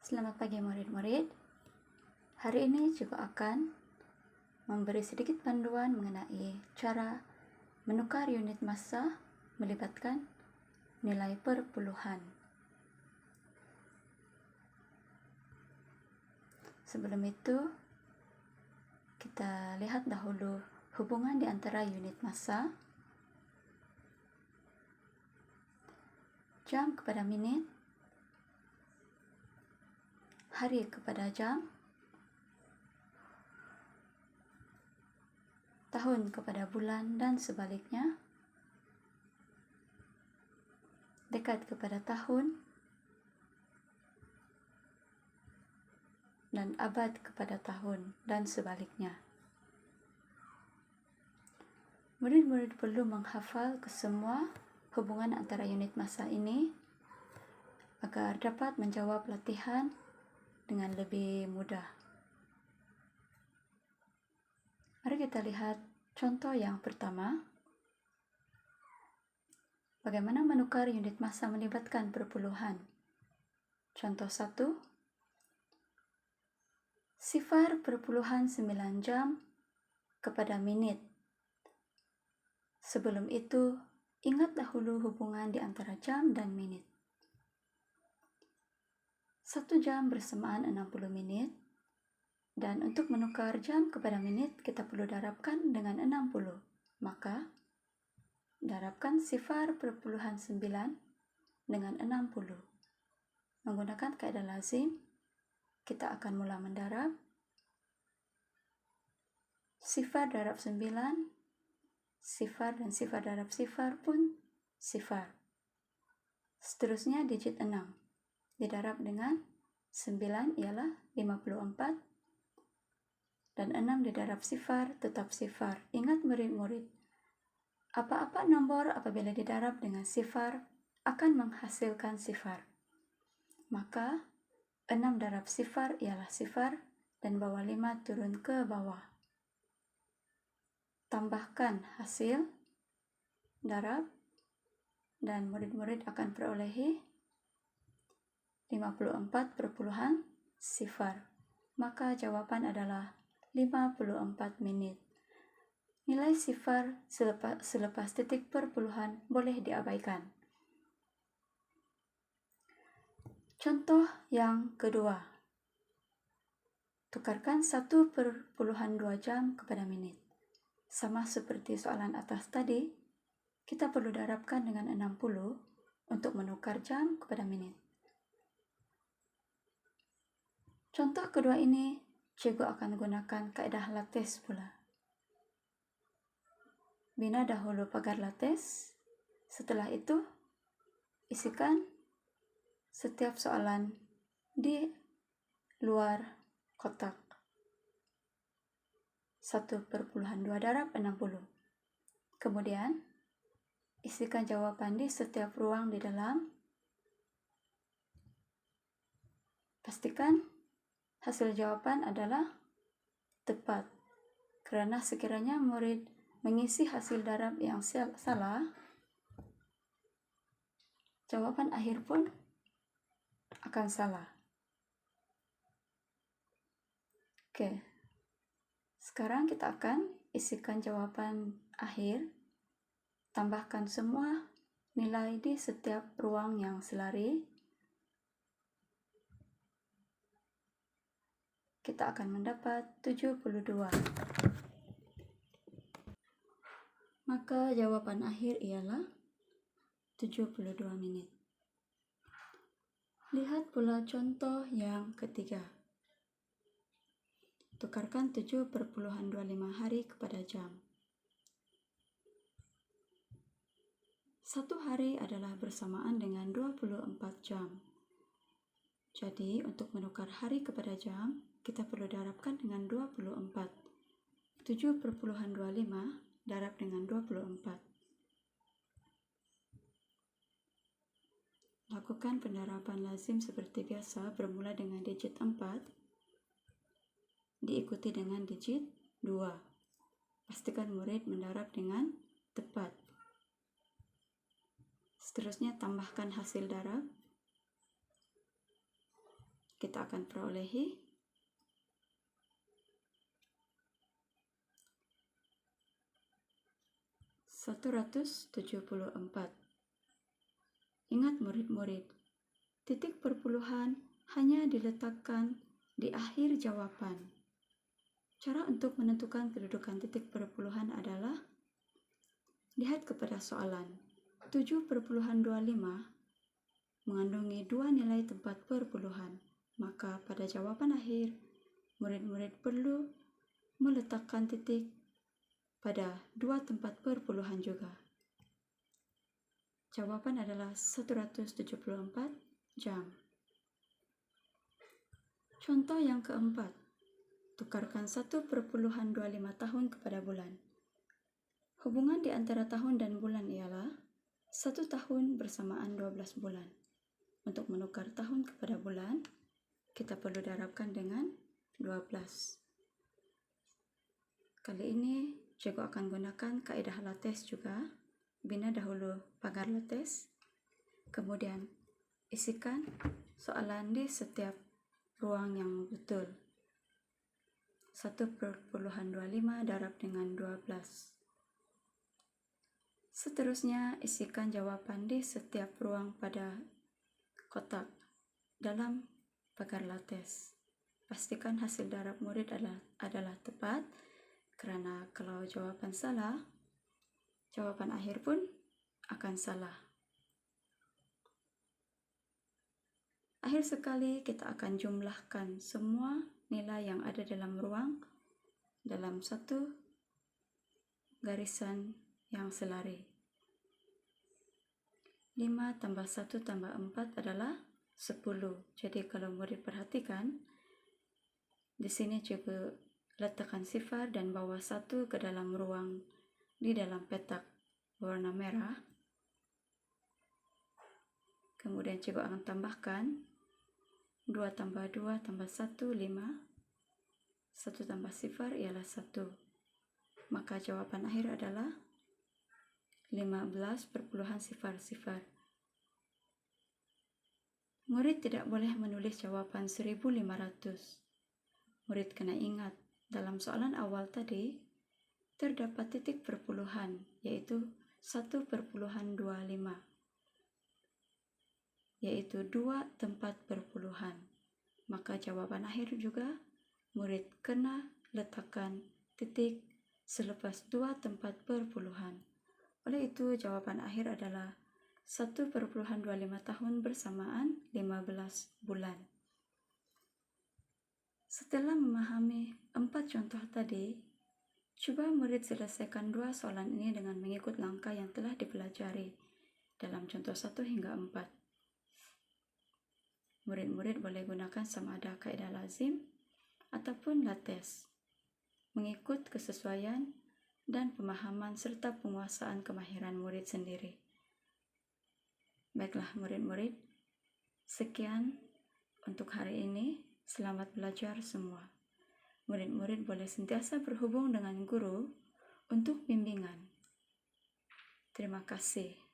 Selamat pagi murid-murid. Hari ini juga akan memberi sedikit panduan mengenai cara menukar unit massa melibatkan nilai perpuluhan. Sebelum itu, kita lihat dahulu hubungan di antara unit massa, jam kepada menit, hari kepada jam, tahun kepada bulan dan sebaliknya, dekad kepada tahun, dan abad kepada tahun dan sebaliknya. Murid-murid perlu menghafal kesemua hubungan antara unit massa ini agar dapat menjawab latihan dengan lebih mudah. Mari kita lihat contoh yang pertama. Bagaimana menukar unit massa melibatkan perpuluhan? Contoh 1. Sifar perpuluhan 9 jam kepada menit. Sebelum itu, ingat dahulu hubungan di antara jam dan menit. 1 jam bersamaan 60 menit, dan untuk menukar jam kepada menit, kita perlu darabkan dengan 60. Maka, darabkan sifar perpuluhan 9 dengan 60. Menggunakan kaidah lazim, kita akan mula mendarab. Sifar darab 9, sifar dan sifar darab sifar pun sifar. Seterusnya digit 6. Didarab dengan 9 ialah 54, dan 6 didarab sifar tetap sifar. Ingat murid-murid, apa-apa nombor apabila didarab dengan sifar akan menghasilkan sifar. Maka 6 darab sifar ialah sifar, dan bawah 5 turun ke bawah. Tambahkan hasil, darab, dan murid-murid akan perolehi 54 perpuluhan sifar. Maka jawaban adalah 54 menit. Nilai sifar selepas titik perpuluhan boleh diabaikan. Contoh yang kedua. Tukarkan 1/2 jam kepada menit. Sama seperti soalan atas tadi, kita perlu darabkan dengan 60 untuk menukar jam kepada menit. Contoh kedua ini, cikgu akan gunakan kaedah lates pula. Bina dahulu pagar lates, setelah itu isikan setiap soalan di luar kotak. 1/2 darab 60. Kemudian, isikan jawaban di setiap ruang di dalam. Pastikan hasil jawaban adalah tepat. Kerana sekiranya murid mengisi hasil darab yang salah, jawaban akhir pun akan salah. Oke. Sekarang kita akan isikan jawaban akhir. Tambahkan semua nilai di setiap ruang yang selari. Kita akan mendapat 72. Maka jawaban akhir ialah 72 menit. Lihat pula contoh yang ketiga. Tukarkan 7/25 hari kepada jam. 1 hari adalah bersamaan dengan 24 jam. Jadi, untuk menukar hari kepada jam, kita perlu darabkan dengan 24. 7/25 darab dengan 24. Lakukan pendaraban lazim seperti biasa, bermula dengan digit 4, diikuti dengan digit 2. Pastikan murid mendarab dengan tepat. Seterusnya tambahkan hasil darab. kita akan perolehi 174. Ingat murid-murid, titik perpuluhan hanya diletakkan di akhir jawaban. Cara untuk menentukan kedudukan titik perpuluhan adalah lihat kepada soalan. 7,25 mengandungi dua nilai tempat perpuluhan. Maka pada jawaban akhir, murid-murid perlu meletakkan titik pada dua tempat perpuluhan juga. Jawaban adalah 174 jam. Contoh yang keempat, tukarkan 1,25 tahun kepada bulan. Hubungan di antara tahun dan bulan ialah 1 tahun bersamaan 12 bulan. Untuk menukar tahun kepada bulan, kita perlu darabkan dengan 12. Kali ini, cikgu akan gunakan kaedah lates juga. Bina dahulu pagar lates, kemudian isikan soalan di setiap ruang yang betul. 1,25 darab dengan 12. Seterusnya, isikan jawaban di setiap ruang pada kotak dalam pagar lates. Pastikan hasil darab murid adalah tepat, karena kalau jawaban salah, jawaban akhir pun akan salah. Akhir sekali, kita akan jumlahkan semua nilai yang ada dalam ruang dalam satu garisan yang selari. 5 tambah 1 tambah 4 adalah 10. Jadi kalau murid perhatikan, di sini cikgu letakkan sifar dan bawa 1 ke dalam ruang di dalam petak warna merah. Kemudian cikgu akan tambahkan 2 tambah 2 tambah 1, 5. 1 tambah sifar ialah 1. Maka jawaban akhir adalah 15,0. Murid tidak boleh menulis jawaban 1.500. Murid kena ingat, dalam soalan awal tadi, terdapat titik perpuluhan, yaitu 1,25, yaitu 2 tempat perpuluhan. Maka jawaban akhir juga, murid kena letakkan titik selepas 2 tempat perpuluhan. Oleh itu, jawaban akhir adalah 1,25 tahun bersamaan 15 bulan. Setelah memahami 4 contoh tadi, cuba murid selesaikan 2 soalan ini dengan mengikut langkah yang telah dipelajari dalam contoh 1 hingga 4. Murid-murid boleh gunakan sama ada kaedah lazim ataupun lates, mengikut kesesuaian dan pemahaman serta penguasaan kemahiran murid sendiri. Baiklah murid-murid, sekian untuk hari ini. Selamat belajar semua. Murid-murid boleh sentiasa berhubung dengan guru untuk bimbingan. Terima kasih.